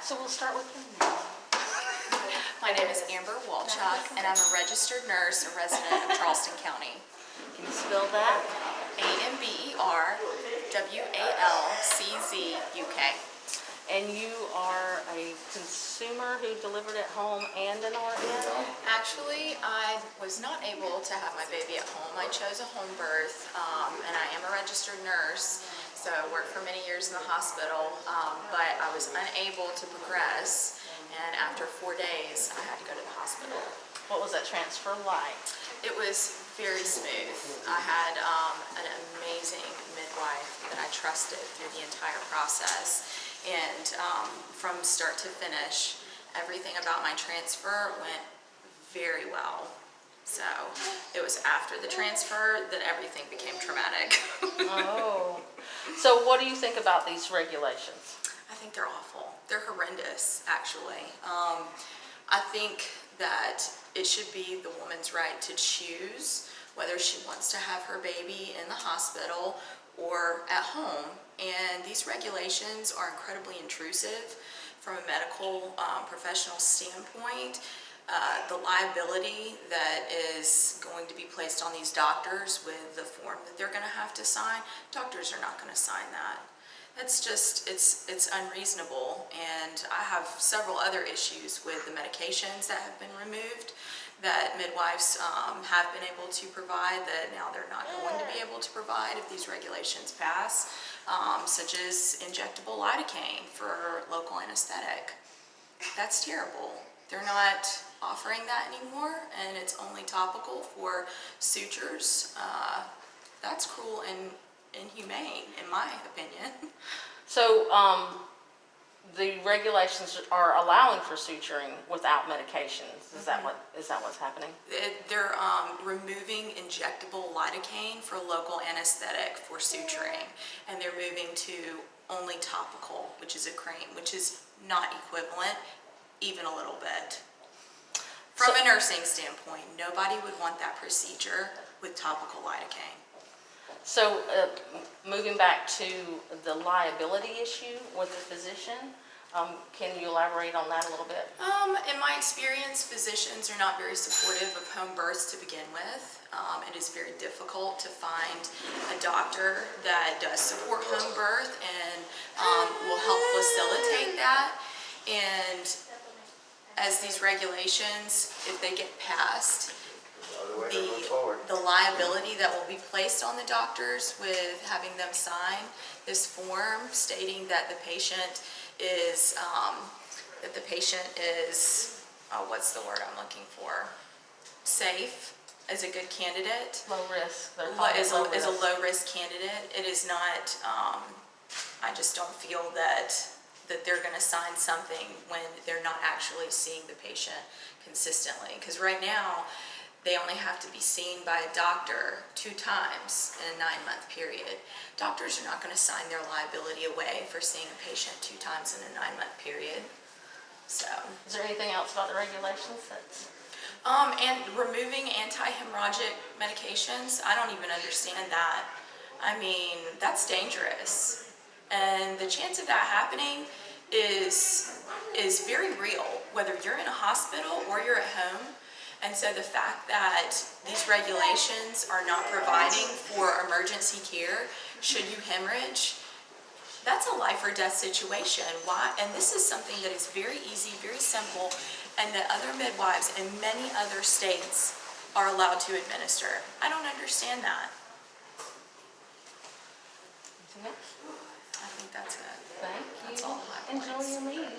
So we'll start with you. My name is Amber Walchuk, and I'm a registered nurse and resident of Charleston County. Can you spell that? AMBERWALCZUK. And you are a consumer who delivered at home and an RN? Actually, I was not able to have my baby at home. I chose a home birth, and I am a registered nurse, so I worked for many years in the hospital, but I was unable to progress, and after 4 days, I had to go to the hospital. What was that transfer like? It was very smooth. I had an amazing midwife that I trusted through the entire process. And from start to finish, everything about my transfer went very well. So it was after the transfer that everything became traumatic. Oh. So what do you think about these regulations? I think they're awful. They're horrendous, actually. I think that it should be the woman's right to choose whether she wants to have her baby in the hospital or at home. And these regulations are incredibly intrusive from a medical professional standpoint. The liability that is going to be placed on these doctors with the form that they're going to have to sign, doctors are not going to sign that. That's just, it's unreasonable, and I have several other issues with the medications that have been removed that midwives have been able to provide that now they're not going to be able to provide if these regulations pass, such as injectable lidocaine for local anesthetic. That's terrible. They're not offering that anymore, and it's only topical for sutures. That's cruel and inhumane, in my opinion. So the regulations are allowing for suturing without medications. Is that what's happening? They're removing injectable lidocaine for local anesthetic for suturing, and they're moving to only topical, which is a cream, which is not equivalent even a little bit. From a nursing standpoint, nobody would want that procedure with topical lidocaine. So moving back to the liability issue with the physician, can you elaborate on that a little bit? In my experience, physicians are not very supportive of home births to begin with. It is very difficult to find a doctor that does support home birth and will help facilitate that. And as these regulations, if they get passed, the liability that will be placed on the doctors with having them sign this form stating that the patient is, what's the word I'm looking for? Safe, as a good candidate. Low risk. Is a low risk candidate. It is not, I just don't feel that they're going to sign something when they're not actually seeing the patient consistently. Because right now, they only have to be seen by a doctor 2 times in a 9-month period. Doctors are not going to sign their liability away for seeing a patient 2 times in a 9-month period. So, is there anything else about the regulations that's... and removing anti-hemorrhagic medications, I don't even understand that. I mean, that's dangerous. And the chance of that happening is very real, whether you're in a hospital or you're at home. And so the fact that these regulations are not providing for emergency care should you hemorrhage, that's a life or death situation. Why? And this is something that is very easy, very simple, and that other midwives in many other states are allowed to administer. I don't understand that. Anything else? I think that's it. Thank you. That's all I have. Enjoy your meeting.